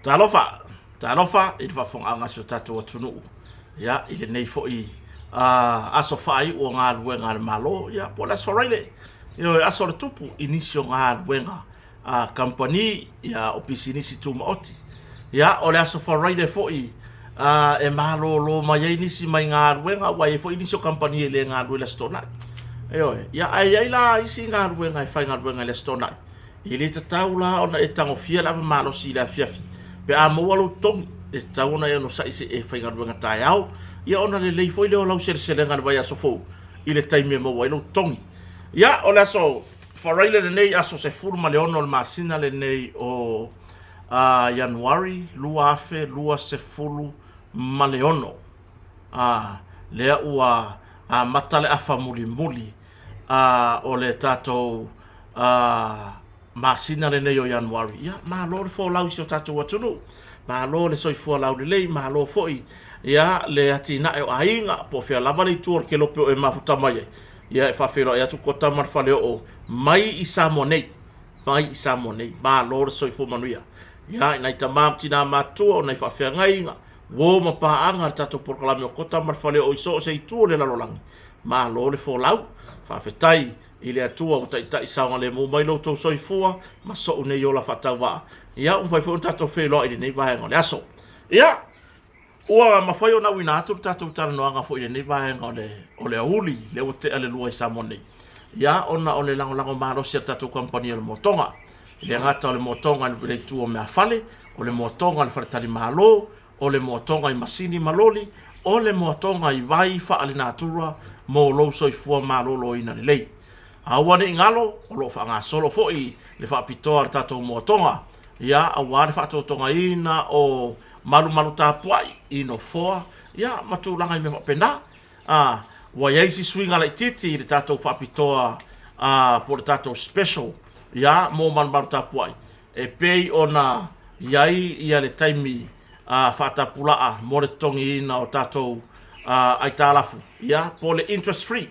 Talofa i fa fonga nga so tatu atunu ya ile nei fo I aso fai o nga luenga malo ya pola soraile yo aso tupu inisio nga luenga company ya opisini si tuma oti ya ole aso foraile fo e malo lo mai inisi mai nga luenga wa fo inisio company le nga luela stona yo ya ai la isi nga luenga fai nga luenga le stona ile tataula ona e tango fia la malo si la fiafi pe a mo walo tong e tauna ya no sa ise e fai nga tai au ia ona le lei foi le o lau sere ngal vai aso fo ile taime mo wai lo tongi ia o la so faraile le nei aso se furma le ono masina le nei o Januari lua afe lua se fulu maleono le ua matale afa muli o le tato masina le nei o Januari ia ma lo le fo lau so tato watunu ma lo le soi fo lau le lei ma lo foi ia le atina e ainga po fia lava le tour ke lope e mafuta mai ia e fa fero ia tu kota mar fale o mai isa monei ba lor so fo manuia ia na tamam tina matu o na fa fia ngainga wo ma pa anga tato por kala kota mar fale o so se tu le la lolang ma lo le fo lau fa fetai ile atua o tai saunga le mo mai lo to so fo ma so ne yo la fatawa ia un fo tato felo ile nei va ngole aso ia ua mafai ona wina atu tatou talanoaga foʻi lenei vaega o le auli le ua te ale lua I samone ia ona o le lagolago malosi a tatou kompani o le motoga I le agata o le motoga le itu o mea fale o le motoga le faletali malo o le motoga I masini maloli o le motoga I vai faalenātura mo lou soifua malōlōina lelei aua neʻi galo o loo faagasolo foʻi le faapitoa le tatou motoga ia auā le faatotogaina o malu tapuai ino foa ia matulaga I me pena wa ia si swinga le titi le tatou faapitoa po le tatou special ia mo malu tapuai e pei ona iai ia le taimi faatapulaa mo le togiina o tatou ai talafu ia po le interest free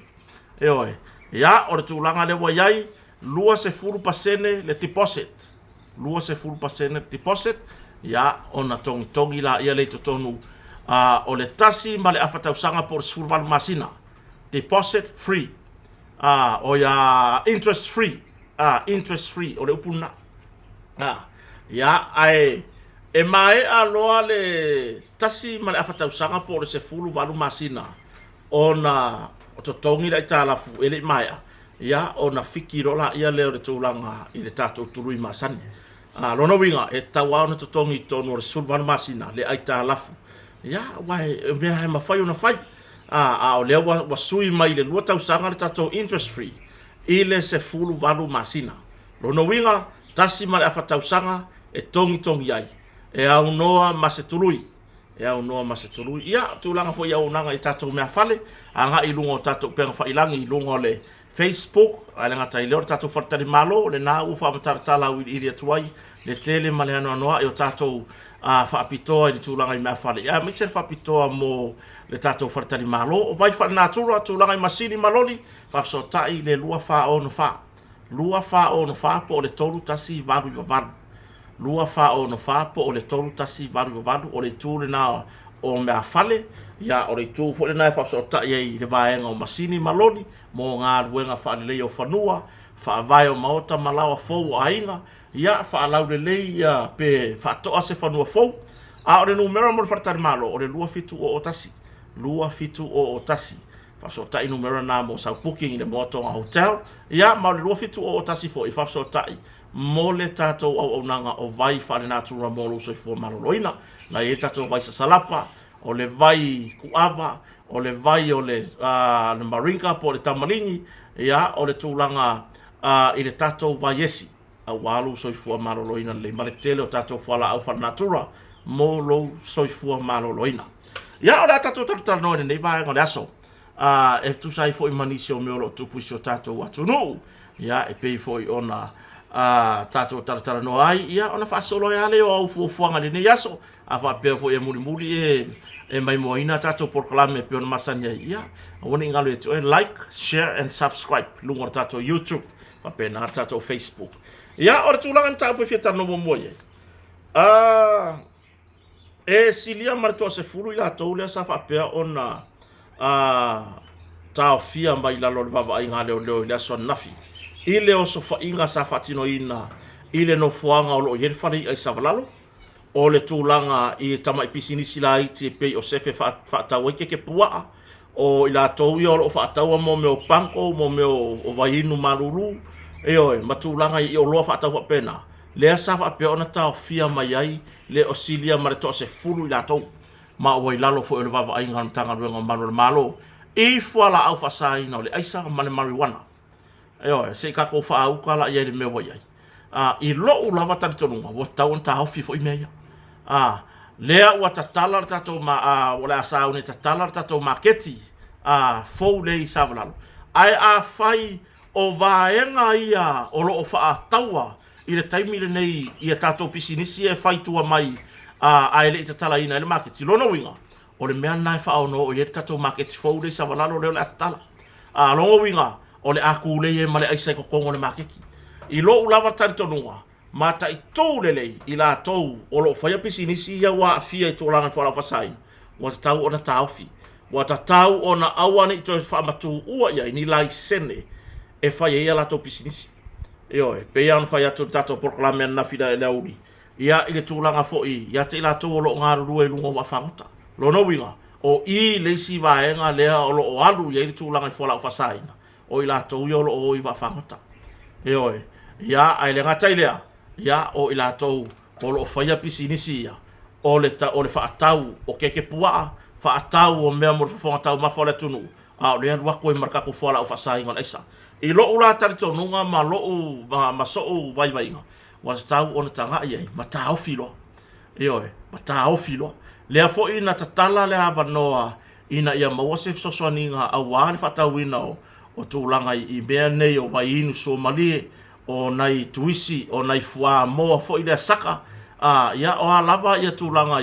eoe ia o le tulaga le wa iai 20% le deposit 20% le deposit ia ona tongi la ia le totonu o le tasi ma le afatausaga po le sefuluvalu masina deposit free o ia interest free o le upuna ia ai e mai aloa le tasi ma le afatausaga po le sefuluvalu masina ona o totongi la italafu ele mai ia ona fikirola ia le tulaga I le tatou tului masani lona winga e tawa ona totongi tonu o sulvan masina le aita lafu ia wai me ha mafai ona fai o le wa sui mai le lua tausanga le tatou interest free I le se fulu valu masina lona winga tasi ma le afatausanga e tongi ai e au noa masetului ia tulaga fo ia unanga I tatou mea fale anga I lungo tatou penga failangi I lungo le Facebook ale ngata I le tatou faletali malo le na u fa mataratala I le tuai le tele ma le anoa I o tatou faapitoa I le tulaga I mea fale ia me se faapitoa mo le tatou faletali malo o vai faalenatura tulaga I masini maloli faafosotaʻi le lua faono fa po o le tolu tasi valu I vavalu lua faono fa po o le tolu tasi valu I vavalu o le tu lena o mea fale ia o le tu fo lena faafosotaʻi ai le vaega o masini maloli mo galuega faalelei o fanua faavae o maota malawa fou o aiga ia faalau lelei ia pe faatoʻa se fanua fou o le numero mo le faletali malo o le lua fitu o o tasi faafosotaʻi numero na mo sau booking I le motoga hotel ia ma o le lua fitu o tasi foʻi faafosotaʻi mo le tatou auaunaga o vai faalenatura mo lou soifua malōlōina na ia tatou vai sasalapa o le vai kuava o le vai o le maringa po le tamaligi ia o le tulaga I le tatou vai esi auā soifua malōlōina le ma le tele o tatou falaau faalenatura mo lou soifua malōlōina ia o le tatou talatanoa lenei vaega o le aso e tusai foʻi manisi o mea o loo tupuisi o tatou atunuu ia e pei foʻi ona tatou talatanoa ai ia ona faasolo ai ale o aufuafuaga lenei aso a faapea foʻi e mulimuli e mai moaina tatou porokalame pe ona masani ai ia auana I galo e toe like share and subscribe luga o le tatou YouTube papena le tatou Facebook ia o le tulaga na taupufia tanomomoa ai E silia mare to se fulu ila to le sa fa pe ona ta fia mai la lo va inga le le so nafi ile o so fa inga sa fatino ina ile no fuanga o lo yer fari ai sa valalo o le tūlanga i tama i pisini sila i te pei o sefe whaatau ike ke pua o ila tau i o whaatau mo meo panko mo meo o wainu maruru e oe ma tūlanga i o loa whaatau wa pena lea sa whaapea ona tau fia mai ai le o silia mare to se fulu ila tau ma o wailalo fo e le wawa ai ngana tanga ruenga maro malo i fuala au whasai na o le aisa mane marijuana e oe se kako wha au kala i ele mea wai ai i lo u lava tari tonunga wa tau on ta haufi fo i mea lea ua tatala tatou ma o le asau ni tatala tatou maketi fou le i savalalo ai a fai o vaenga ia o lo o whaataua i le taimi le nei i a tatou pisinisi e fai tua mai a ele i tatala ina ele maketi lono winga o le mea nai whaono o i tatou maketi fou le i savalalo leo le atala lono winga o le aku le e male aisa i kokongo le makeki i lo ulava tari tonunga mata i tau lelei i la tau o lo whaia pisinisi ia wa fia i tōlanga i tōla whasain wa tau ona tauwhi wa tau ona awane i tōi whaamatu ua ia i ni lai sene e whaia ia la tau pisinisi e oe pe ia on whaia tō tato proklame na whida e leauri ia i le tōlanga fōi ia te i la tau o lo ngā rurua i lunga wa whangota lono winga o i leisi vaenga lea o lo o alu ia i le tōlanga i whala whasain o i la tau i o lo o i wa whangota e oe ia ai le ngatai lea ia o ila tau o lo whaia pisinisi ia o le whaatau o keke pua whaatau o mea mo whafonga tau mawhale tunu o le anu wako i marakaku whala o whasai ngon eisa i lo ula tari tonunga ma lo ma so o waiwainga wa tau o na tanga iei ma tau filo e oe ma tau filo lea fo ina tatala le hava noa ina ia mawase sosoaninga a wāne whatau ina o tūlanga i mea nei o wainu so malie o nai tuisi o nai fua moa fo i le saka ia o lava ia tūlanga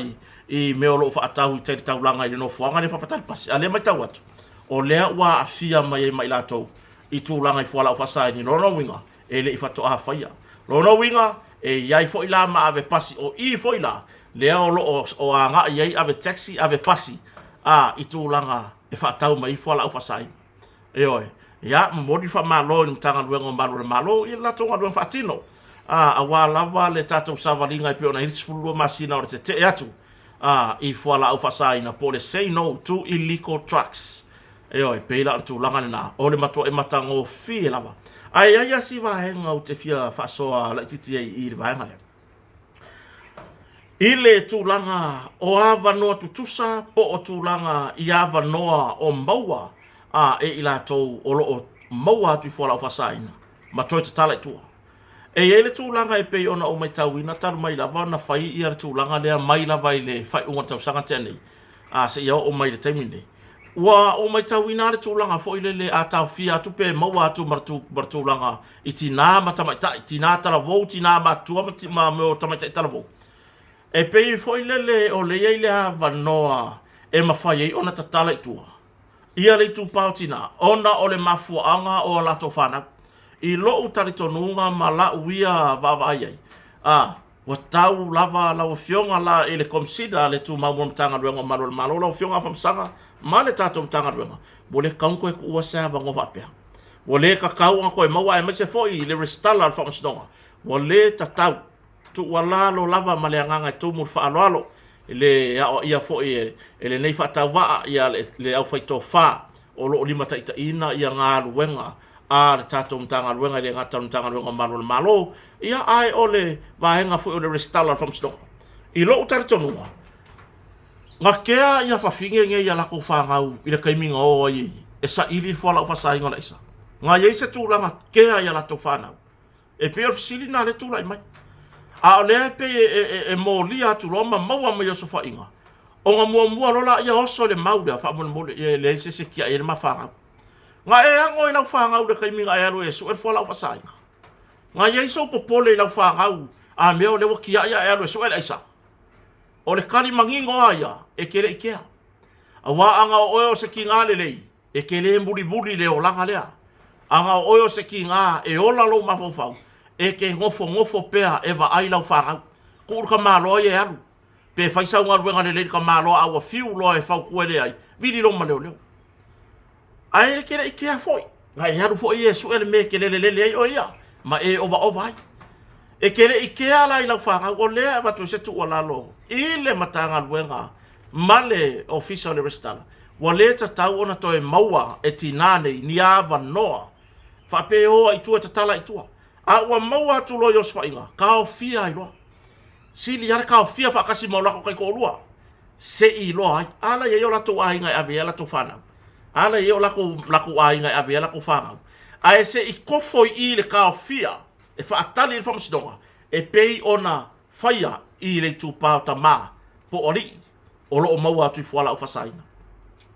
i meo lo whaatau i teiri taulanga i le no fuanga le whawhatari pasi a le mai tau atu o lea ua afia mai mai latou i tūlanga i fuala o whasai ni lono winga e le i whato a whaia lono winga e iai fo i la ma ave pasi o i fo i la lea o lo o a nga iai ave taxi ave pasi i tūlanga e whaatau mai i fuala o whasai e oe ia modi fa malo ni tanga luengo malo malo i la tonga luengo fatino a wa lava le tatou savalinga i pe ona hilsfulu masina o te atu i fuala au fasai na pole say no to illegal trucks e oi pe la tu langa na o le mato e matango fi lava ai si va henga o te fia fasoa la titi i va henga le ile tu langa o ava no tutusa po o tu langa i ava noa o maua e ila tau o loo maua atu i fuala o fasaina ma toi te tala i tua e ele tūlanga e pei ona o mai tau ina taru mai lava na whai i ar tūlanga lea mai lava i le whai unga tau sanga tēnei se ia o mai le taimine ua o mai tau ina le tūlanga fo i le a tau fia atu pe maua atu martūlanga i tina ma tamaitai tina tala vou tina ma tua ma meo tamaitai tala vou e pei fo i le o le iei le hava noa e ma whai ei ona tatala i tua ia le tu pautina ona o le mafuanga o lato whanau i lo utari tonunga ma la uia vavai ai wa tau lava la fionga la ele komsida le tu mau mtanga ruenga malo la fionga famsanga ma le tato mtanga ruenga bole kaunko e ua sa va ngova pe bole ka kau ko e maua e mase foi le restala famsdonga bole tatau tu wala lo lava maleanga tu mu fa alo le ia foi ele nei fa tawa ia le au faito fa o lo lima taita ina ia nga ruenga le tato mtanga ruenga le ngata mtanga ruenga malo ia ai ole vaenga fu o le restala from stone i lo utari tonua nga kea ia fafinge nge ia lako whangau i le kaiminga o ai e sa ili fuala ufa sa inga laisa nga iei se tūlanga kea ia lato whanau e pe ofisili na le tūla i mai a ole pe e molia tu roma maua mai oso fa inga o nga mua lola ia oso le maude a whamuna mole le se kia e le mawhangau nga e ango ina whangau le kaiminga e alo e su e fuala ufa sa inga nga iei so popole ina whangau a meo le wakia ia e alo e su e laisa o le kari mangingo aia e kele ikea a wa anga o oyo se ki ngā lelei e kele mbuli le o langa lea anga o oyo se ki ngā e ola lo mafofau e ke ngofo pea e wa ai lau whangau kuru ka malo e alu pe fai sa ngar wenga le ka malo a fiu lo e fa ku le ai vili lo maleo leo ai le kere ke a foi ngai haru foi Yesu ele me ke le ai o ia ma e ova ai e kere ike ala ila whanga o lea watu se tu ala lo i le matanga luenga male official le restala wa le ta tau ona to e maua e tinane ni ava noa fa pe o i tu ta tala i tu a wa maua tu lo yo sfainga ka o fia i lo sili yar ka o fia fa kasi mo la ko ko lua se i lo ai ala ye yo la tu ai ngai ave la tu fana ala ye yo la ku ai ngai ave la ku fanga a se i kofo i le ka o fia e fa atali le famo sidonga e pei ona faia i le tupa ta ma po ori o lo mau atu fuala o fasaina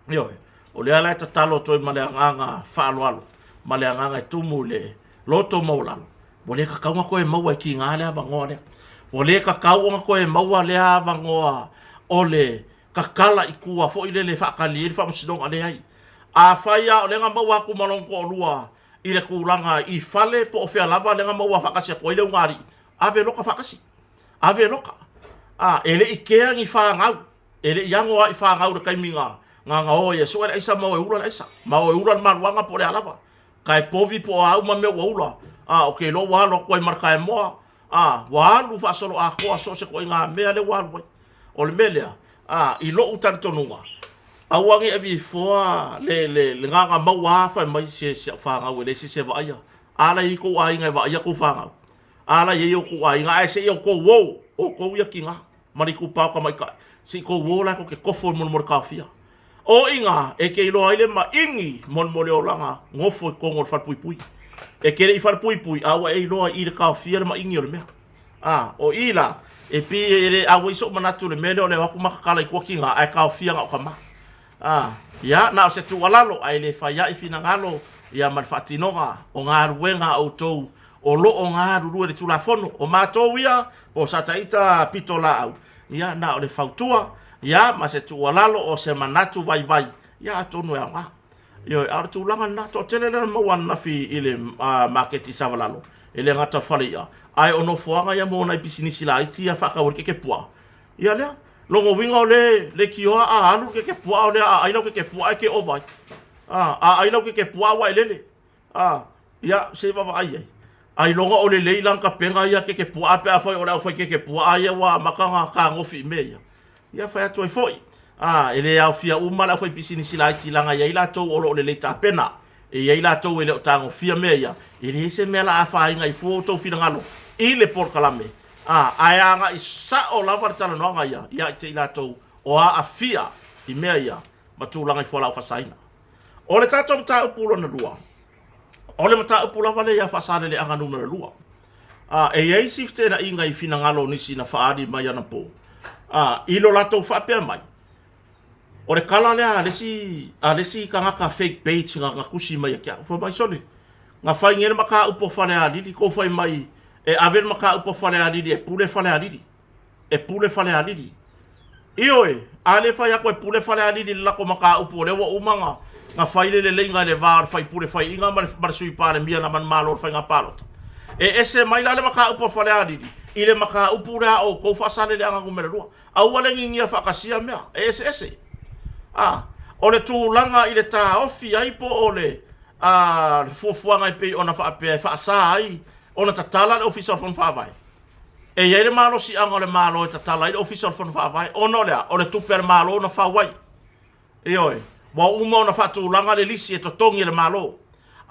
yo o le ala ta talo to ma le anga fa alo ma le anga e tumu le loto mola bo le ka kaunga ko e mau e ki ngale ava ngore bo le ka kaunga ko e mau le ava ngoa o le ka kala i kua fo i le fa kali le famo sidonga le ai a faia o le nga mau aku malong ko lua i le kulanga i fale po o fea lava lenga maua whakasi a koe leo ngari. Ave loka whakasi. Ave loka. Ele i kea ngi whangau. Ele i angoa i whangau na kaiminga. Nga o ia so e isa mau e ulan isa. Mau e ulan maruanga po le alava. Kai povi po au ma mea ula. Ok, lo walo koe marka e moa. Walu whaasolo a koa so se koe ngā mea le walu. O le melea. I lo utan tonunga. Awangi e bi foa le nganga mau afa mai se whanga wele se vaia. Ala i ko ai ngai vaia ko whanga. Ala i o ko ai ngai se o ko wo o ko ia kinga. Mari ku pau ka mai ka. Si ko wo la ko ke kofo mon mor kafia. O inga e ke ilo ai le ma ingi mon mo le olanga ngofo ko ngor fal pui pui. E ke i fal pui pui awa e ilo ai le kafia le ma ingi o le mea. O ila e pi e awa iso manatu le mele o le waku makakala i ko kinga ai kafia nga o kama. Ya na se tu walalo ai le fa ya ifina ngalo ya malfatinoga o nga ruenga o tou o lo o nga ruru le tula fono o matou ia o sataita pitola au ya na o le fautua ya ma se tu walalo o se manatu vai vai ya tonu ya nga yo ar tu langa na to tele le mo wan na fi ile marketi savalalo ele ngata falia ai ono foanga ya mo na bisinisi la iti ya fa ka wor ke pua ya le longo winga le kioa alu ke pua le ai lo ke pua ke o vai ai lo ke pua wa lele ya se va ai longo o le leilang ka penga ya ke pua pe a foi o la foi ke pua ya wa makanga ka ngofi me ya fa to foi ele ya fia uma la foi pisini sila ti langa ya ila to o le leta pena e ya ila to ele tango fia me ya ele se me la fa inga i fu to fina ngalo ile por kalame aya nga isa o lava tala no nga ya te ila to o afia i mea ya matulanga i fola o fasaina o le tato mta upulo na lua o le mta upulo vale ya fasale le anga numero lua e yei sifte na inga i fina ngalo nisi na faadi mai ana po ilo lato fa pe mai o le kala le lesi ka nga ka fake page nga kusi mai kia fo mai sole nga fai ngere maka upo fale ali ko fai mai e aver maka upo fale alidi e pule fale alidi ioe ale fai ako e pule fale alidi la ko maka upo le wa umanga nga fai le nga le var fai pule fai inga mar sui pare mia na man malo fai nga palot e ese mai la le maka upo fale alidi ile maka upo ra o ko fa sale le anga ngumero au wala ngia fa kasia mea ese o le tūlanga i le tā ofi ai po o le fuafuanga i pe ona fa sa ai ona tatala le official fon fa vai e yele malo si anga le malo tatala le official fon fa vai ono le o le tuper malo na fa wai e oi wa uma ona fa tūlanga le lisi e to tongi le malo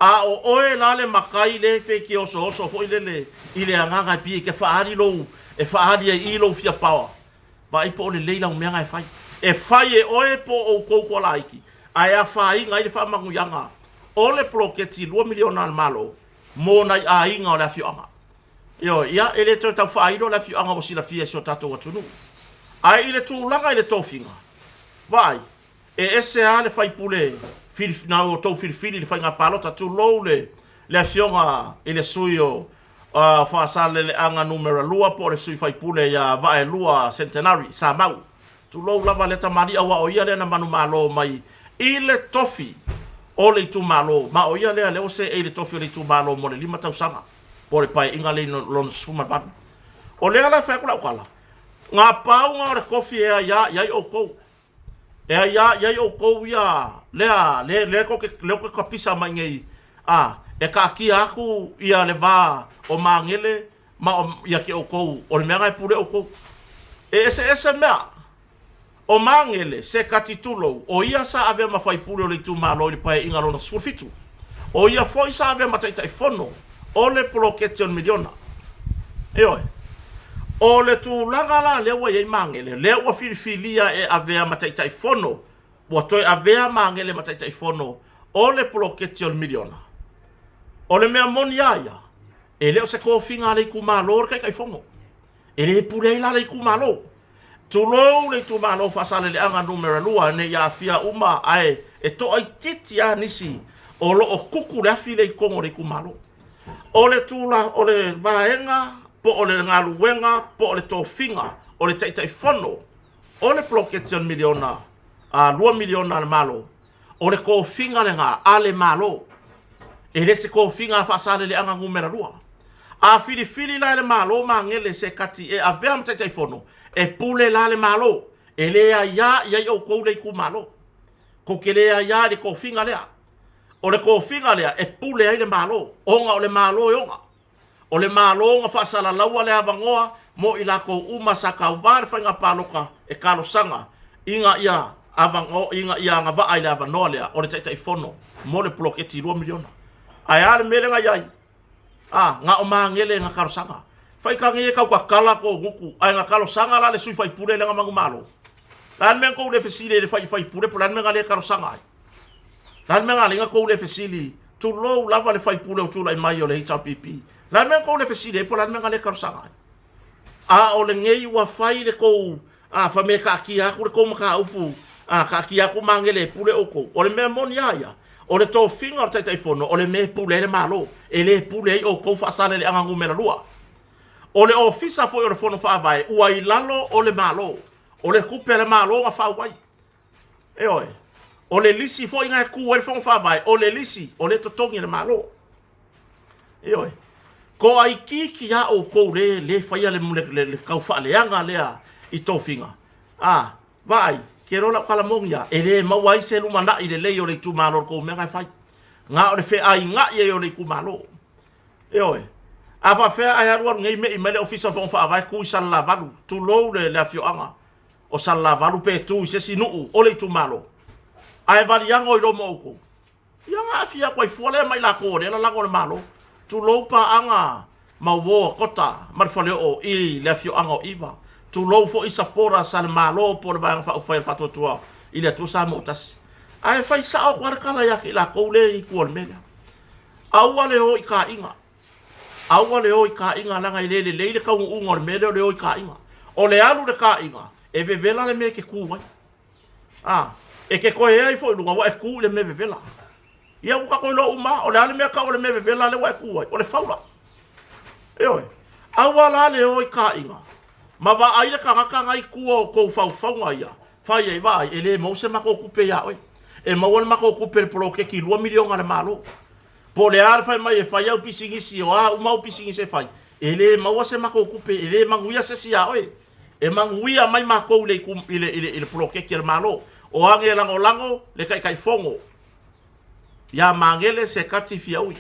o oe la le makai le fe ki oso fo ile anga pi ke fa ari lo e fa ari i lo fia power vai po le leila o menga e fai e fai e oe po o kouko laiki ai a fai ngai le fa mangu yanga o le ploketi 2 miliona malo mo nai a inga o le afioanga yo ia ele to ta fai lo le afioanga o sila fia so tato watunu ai ile tu langa ile tofinga vai e ese ale fai pule filfina o to filfili le fai nga palota tu lo le afioanga ile suyo fa sale le anga numero lua po le sui fai pule ya vai lua centenary sa mau tu lo lava le tamari awa o ia le na manu malo mai ile tofi o le tu malo ma o ia le o se e le tofi o le tu malo mo le 5 tausanga po le pai inga le lon suma ban o le ala fa kula ngā pau ngā ora kofi ea ia o kou. Ea ia o kou ia, le ko ka pisa mai ngei, e ka ki aku ia le vā o mangele, ma ia ki o kou, o le mea ngai pure o kou. E ese mea, o mangele, se kati tulo, o ia sa ave ma fai pure o le tu malo i le pae inga rona surfitu. O ia foi sa ave ma taitai fono, o le proketion miliona. E oi. O le tu langa la lewa ye mangele, lewa filifilia e avea mataitai fono, wa toi avea mangele mataitai fono, o le proketion miliona. O le mea moni aia, e leo se ko finga le kumalo kai fongo. E le pure la le kumalo. Tu lo le tu malo fasale le anga numero lua ne ya fia uma ai e to ai titi a nisi o lo o kuku le afi le kongo le kumalo. O le tula o le vaenga po o le ngaluenga, po o le tofinga, o le taitai fono, o le proketion miliona, 2 miliona le malo, o le kofinga le ngā, ale malo, e le se kofinga fasale le anga ngumera lua. A fili la le malo ma ngele se kati e a vea mtaitai fono, e pule la le malo, e lea ia o kou le ku malo, ko ke lea ia le kofinga lea, o le kofinga lea, e pule ai le malo, onga o le malo e onga. O le malo nga fasala laua le avangoa mo i lako uma sa kauvar whainga paloka e kalo sanga inga ia avangoa inga ia nga vaa i le avanoa lea o le taitai fono mo le ploketi 2 miliona. Ai ale mele nga iai. Nga o maangele nga kalo sanga. Whaika ngie kau kala ko nguku ai nga kalo sanga la le sui whai pure le nga mangu malo. Lan men kou le fesile le whai pure po lan men nga le kalo sanga ai. Lan men nga le nga kou le fesili tu lou lava le whai pure o tula i mai o le HRPP. Lan men kou le fesile po lan men nga le kalo sanga ai. O le ngei ua whai le kou fa me ka ki aku le kou maka upu ka ki aku mangele pule oko. O le mea moni aia. O le tō whinga o taitai fono, o le me pule le malo, e le pule i o kou whaasane le angangu mera lua. O le ofisa foi o le fono whaavai, ua i lalo o le malo, o le kupe le malo nga whauwai. E oe, o le lisi foi ngai ku o le fono whaavai, o le lisi, o le totongi le malo. E oe, ko ai kiki ya o kou le whaia le kau whaaleanga lea i tō whinga. Vai, ke rola kala mongia e le mawai se lumana i le lei o le tu malo ko me ngai fai nga o le fe ai nga ye o le ku malo e oe ava fe ai aru ngai me i mele ofisa fon fa vai ku sala valu tu lo le la fio anga o sala valu pe tu se sinu o le tu malo ai vali yang o lo mo ko yang afia ko fole mai la ko le la ko le malo tu lo pa anga ma wo kota mar fole o i le fio anga o iva tu lo fo isapora sal malo por bang fa upai fa totua ile tu sa motas ai fai sa o war kala ya ki la ko le i ko mena au ale o i ka inga au ale o i ka inga la ngai le ka un ngor mele le o i ka inga o le alu le ka inga e ve vela le me ke ku mai e ke ko e ai fo lu wa e ku le me ve vela ia u ka ko lo uma o le ale me ka o le me ve vela le wa ku o le faula e oi au ala le o i ka inga ma va ai le kanga ngai kuo ko fau ngai ya fai ai vai ele mo se mako kupe ya oi e mo won mako kupe pro ke ki 2 miliona le malo po le ar fai mai e fai au pisingi si o a mau pisingi se fai ele mo se mako kupe ele manguia se si ya oi e manguia mai mako le kum ile pro ke ki le malo o ange lango le kai fongo ya mangele se kati fia oi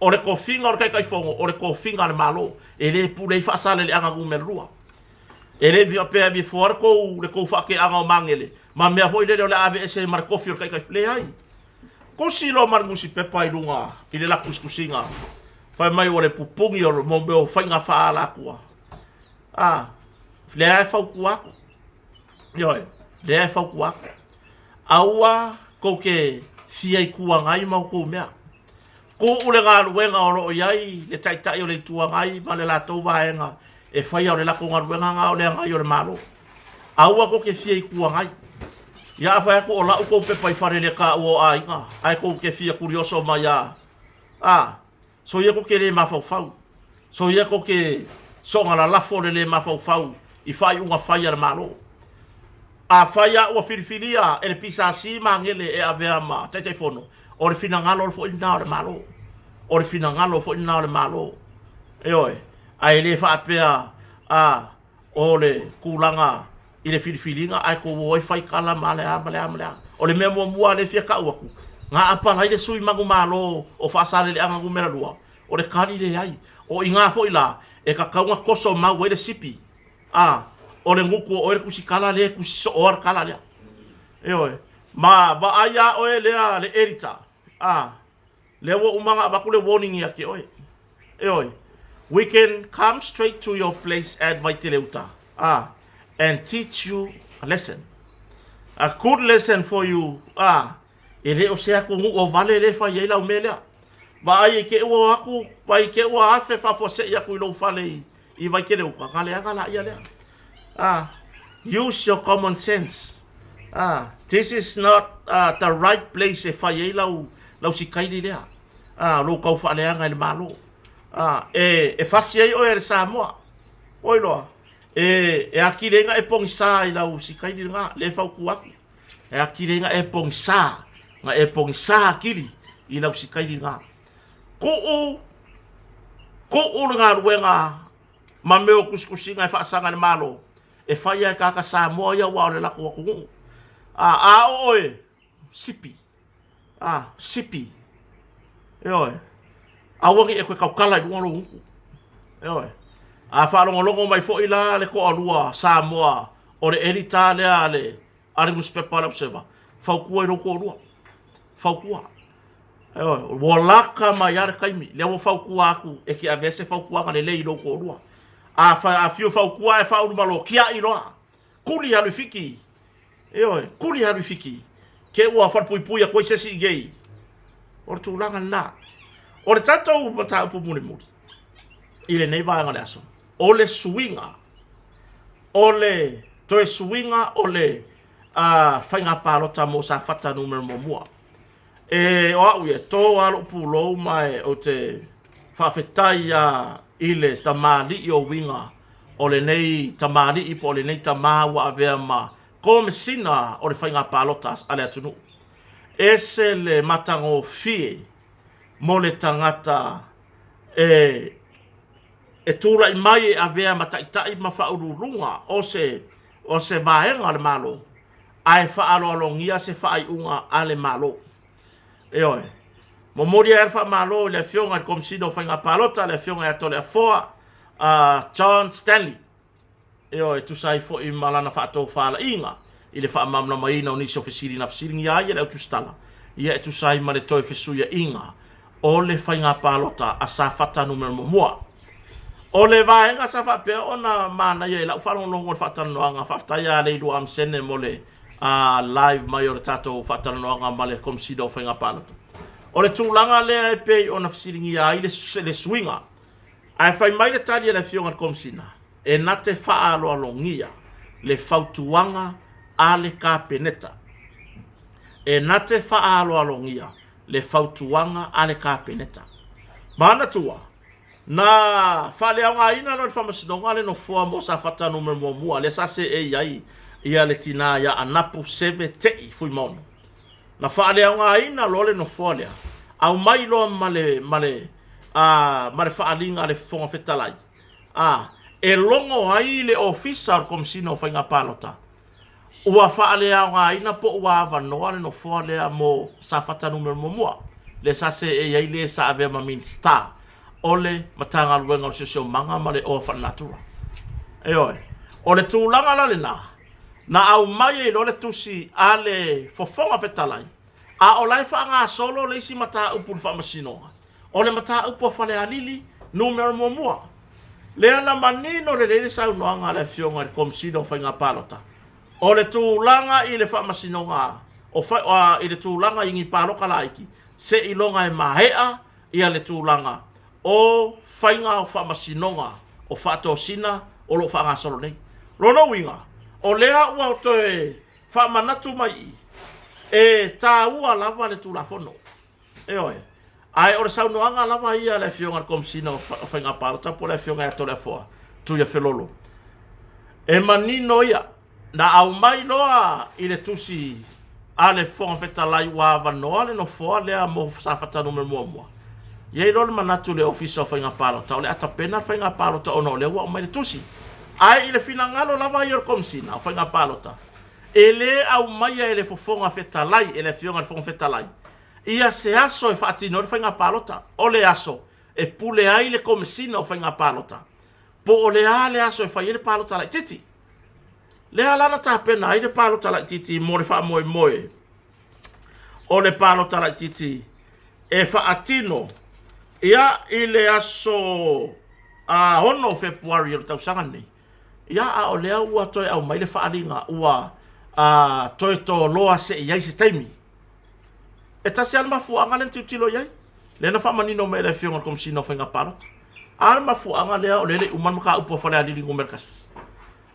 o le kofinga o kai fongo o le kofinga le malo ele pule fa sale le anga gumerua ele vi apea bi for ko le ko fa ke anga mangele ma me foi le le ave ese mar kofi o kai play ai ko si lo mar musi pepa i lunga ile la kuskusinga fa mai o le pupungi o mo be o fainga fa ala kua le ai fa kua yo le fa kua aua ko ke fia i kua ngai ma ko mea ko ule nga luenga o lo yai le taitai o le tua ngai ma le la tau vaenga e fai au le lako ngaruenga nga o le ngai o le malo. Aua ko ke fia i kua ngai. Ia fai ako o lau ko pepa i whare le ka ua a inga. Ai ko ke fia kurioso ma ia. So ia ko ke le mawhau. So ia ko ke songa la lafo le mawhau. I fai unga fai le malo. A fai a ua filifilia e le pisa si ma ngele e avea ma taitai fono. O le fina ngalo fo ina o le malo. O le fina ngalo fo ina o le malo. E oe. Ai le fa apea o le kulanga i le filifilinga ai ko woi fai kala male o le mea mua le fia ka uaku nga apa lai le sui magu malo o fasale le anga gumera lua o le kari le ai o inga fo ila e ka kaunga koso mau e le sipi o le nguku o le kusikala le kusiso or kala le e oe ma ba aya o le erita le wo umanga ba kule warning ya ki oe e oe we can come straight to your place at Vaitileuta and teach you a lesson, a good lesson for you. Ele o sea ko o vale le fa yela o mele. Ba ai ke o aku, ba ke o afe fa po se ya ku lo fale I vai ke le ka kale ala ya le. Use your common sense. This is not the right place fa yela o sikai le. Lo ka fa le anga le malo. E fasi o e Samoa. Oi lo. E akilenga e pongisa I lau sikai ni nga le fau kuaku. E akilenga e pongisa nga e pongisa akili I lau sikai ni nga. Ko nga ruenga mameo kuskusinga e whaasanga ni malo. E whaia e kaka Samoa ia wao le lako waku. Oe sipi. Sipi. E oe. Awangi e koe kaukala I lualo hunku. E oe. Whaalongolongo mai fo ila le ko alua Samoa o le erita le ale muspepa la pseva. Faukua I loko alua. Faukua. Walaka mai are kaimi. Le wo faukua aku e ki avese faukua ka le lei loko alua. A fio faukua e faulu malo kia I loa. Kuli halu fiki. Kuli halu fiki. Ke ua whalpui a koe sesi gei. O tu langa na. O le tatou mata upu mune muri. I le nei vaanga le aso. O le swinga. O le toe swinga o le whainga pārota mo sa whata numero mo mua. E o au e tō alo pūlou mai o te whawhetai I le tamali I o winga. O le nei tamali I po le nei tamawa a vea ma. Ko me sina o le whainga pārota ale atunu. Ese le matango fie mo le tangata e tūra I mai a vea mataitai ma whaururunga o se vaenga le malo. Ai whaaloalongia se whaaiunga a le malo. E oe. Mo mori e wha malo le fionga komsino whainga palota le fionga e tole a foa John Stanley. E oe tu sai fo I malana whaatou whaala inga. I le wha mamna maina o nisi o fesiri na fesiri ngia ia le au tu stala. Ia e tu sai ma le toi fesuia inga. O le whainga palota a sa whata numero mua. O le vaenga sa whapea ona mana ia I lau whanonongo o whatanoanga whaftaia le ilu am sene mo le live mai o le tatou whatanoanga ma le komsido whainga palota. O le tūlanga lea e pei ona fisiringi ai le swinga. Ai whai mai le tali le fionga komsina. E nate whaaloalongia le whautuanga a le kāpeneta. E nate whaaloalongia le whautuanga a le kāpeneta. Mana tua. Na fale anga ina no whamasinonga le no fua mo sa whata numero mua. Le sa se e iai ia le tina ia anapu seve tei fui mono. Na fale anga ina lo le no fua lea. Au mai loa male whaalinga le fonga whetalai. E longo hai le officer komsino whainga palota. Ua fale anga ina po ua avanoa le no fua lea mo sa whata numero mua. Le sa se e iai le sa ave ma min star. Ole matanga luenga o sio manga ma le ofa natura. E oe. O le tūlanga la le na au mai e lo le tusi a le fofonga petalai. A o lai whaanga solo le isi mata upu whamasinoa. O le mata upu whale alili numero mua. Le ana manino le le sau noanga le fionga le komsino whainga palota. O le tūlanga I le whamasinoa. I le tūlanga ingi paloka laiki. Se ilonga e mahea ia le tūlanga. O whainga o whamasinonga, o whaatosina, o lo whaanga solo nei. Rono winga, o lea ua o toe whamanatu mai e tā ua lava le tūla whono. E oe, ai o le saunoanga lava ia le fionga komsina o whainga palota, po le fionga e tole foa, tu ia whelolo. E manino ia, na au mai loa I le tusi a le whonga whetalai ua wanoa le no foa lea mo sa whatanu me mua. Ye lol manatu le ofisa whainga palota o le atapena whainga palota ono le ua o mai le tusi. ai ile finangalo lava yor komsina fa nga palota ele au mai ele fofonga fetalai ele fionga fonga fetalai ia se aso e fatino fa nga palota ole aso e pule ai le komsina fa nga palota po ole ale aso e fa ile palota la titi le ala na ta pena ai le palota la titi mo le fa moe moe ole palota la titi e fa atino ia ile aso a hono February o tau sangane ia a o lea ua toi au mai le whaaringa ua toi to loa se iai se taimi e tasi alma fuanga len tiutilo iai le na whamanino me le fionga kom sino whainga parot alma fuanga lea o lele uman maka upo whale alili ngumerkas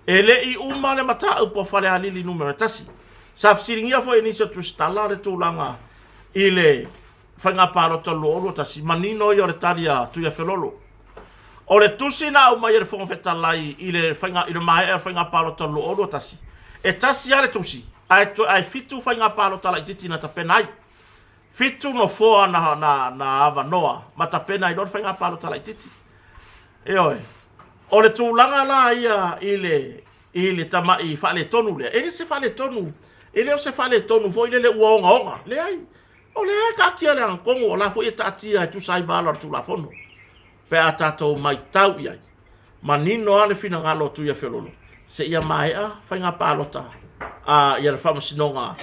e le i uma le mata upo whale alili numero tasi sa fsiringia fo inisio tu stala le tūlanga i le whainga parot o loro tasi manino i o le taria tuia whelolo o le tusi na au mai e fonga fetalai i le mai e whainga palota lo oro tasi. E tasi ale tusi. Ai fitu whainga palota lai titi na tapenai. Fitu no foa na ava noa. Ma tapenai lor whainga palota lai titi. E oe. O le tūlanga la ia i le tamai whale tonu le. E le se whale tonu. E le o se whale tonu fo i le ua onga. Le ai. O le ai ka kia le ankongo o la fo i tatia e tu sai bala tu la fono. Pe a tātou mai tau iai. Ma nino ale fina ngalo tu ia whelolo. Se ia mai a whainga pālota ia le whamasinonga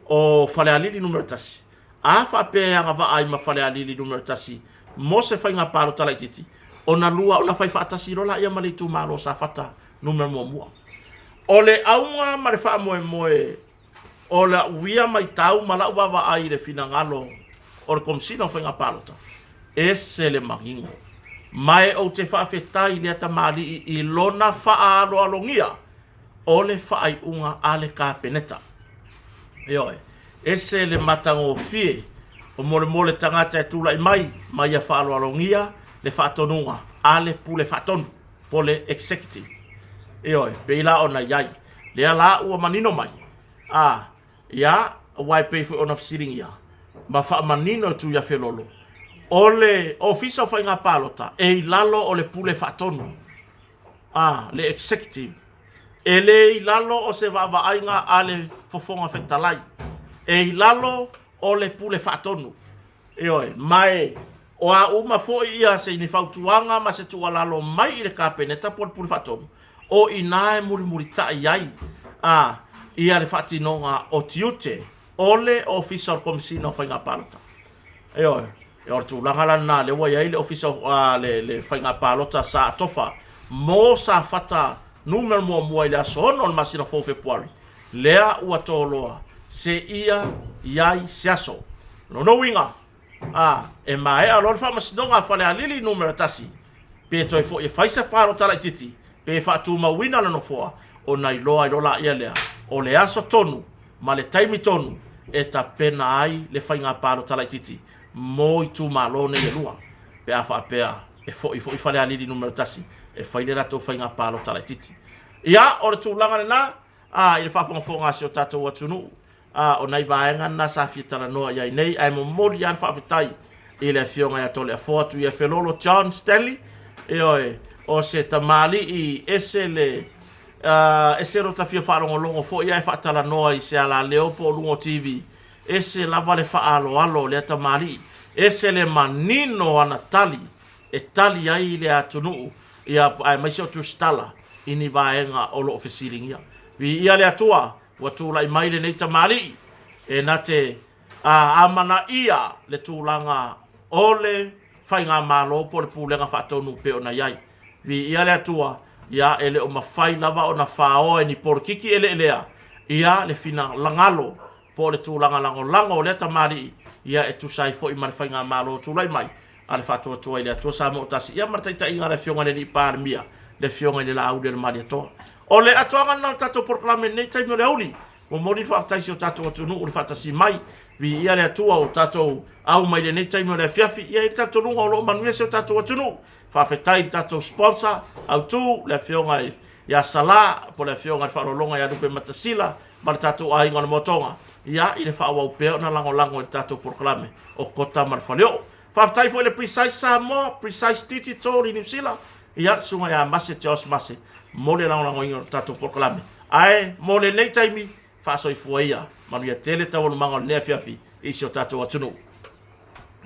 o whale alili numero tasi. A whapea wa ai ma whale alili numero tasi. Mo se whainga pālota lai titi. O na lua o na whai whaatasi rola ia mali tu malo sa whata numero mua mua. O le aunga ma le wha moe moe. O le uia mai tau ma lau wa ai le fina ngalo. O le komsina o whainga pālota. Ese le mangingo. Mai o te whaafetai lea ta mali i lona whaaro alongia o le whaai unga ale ka peneta. Eoe, ese le matango fie o mole tangata e tula i mai a whaaro alongia le whaatonunga ale pule whaatonu po le executive. Eoe, peila o na iai, lea la ua manino mai. Ia, wai peifu o na fsiringia, ma wha manino tu ia whelolo. Ole ofisa o whainga pālota e lalo o le pule whaatonu. Le executive. E le lalo o se wawaainga a le fofonga whetalai. E lalo o le pule whaatonu. E oe, mai o a uma fo ia se ni whautuanga ma se tua lalo mai i le kāpeneta po le pule whaatonu. O inae muri ta iai. Ia le whaatinonga o tiute. Ole ofisa o komisina o whainga pālota. E oe. E or tu langala na le wa ile official le whainga pālota sa tofa mo sa fata numero mo ile sono masina fo February lea ua toloa se ia iai siaso no winga e mai a lor fa masino fale alili numero tasi pe toi fo e faisa pālota la titi pe fa tu ma wina no foa o nai loa la ia lea o le aso tonu ma le taimi tonu e ta pena ai le whainga pālota la titi mo i tu malo ne lua pe a whaapea e fo i whale alili numero tasi e whaile rato whainga pālota lai titi ia o le tūlanga na i le whaafonga si o tātou atunu o nei vaenga na sa fietana noa iai nei ai mo mori an whaafitai i le fionga ia tole a foatu ia whelolo John Stanley e oe o se tamali i ese le ese rota fia whaarongo longo fo ia e whaatala noa i se ala leo po lungo TV ese lava le whaalo alo le tamali ese le manino ana tali e tali ai le atunu ia ai mai se tu stala ini vaenga o lo ofisiringia vi ia le atua watu lai mai le nei tamali e nate amana ia le tūlanga ole whainga malo po le pūlenga whaatonu pe ona iai vi ia le atua ia ele o mawhai lava o na whao e ni porkiki ele elea ia le fina langalo po le tūlanga lango le tamari ia e tu sai fo i mare whainga malo tūlai mai ale whātua tua i le atua sa mo tasi ia marataita inga le fionga le pārmia le fionga le la aude le mari atoa o le atoanga na tato proklame nei taimi o le auli mo mori whaataisi o tato atunu o le whaatasi mai vi ia le atua o tato au mai le nei taimi o le fiafi ia i tato nunga o lo manuia se o tato atunu whaafetai tato sponsor au tu le fionga ia sala po le fionga le whaarolonga ia rupe matasila ma le tato a inga na motonga ia i le whaawau peo na lango le tato proklame o kota marwhaleo whaafetai fo le precise Samoa precise digital i New Zealand ia sunga ya mase te os mase mole la ona ngoi tato proklame ai mole nei taimi fa so ifua ia manu ia tele tau manga le fiafi isi o tato atunu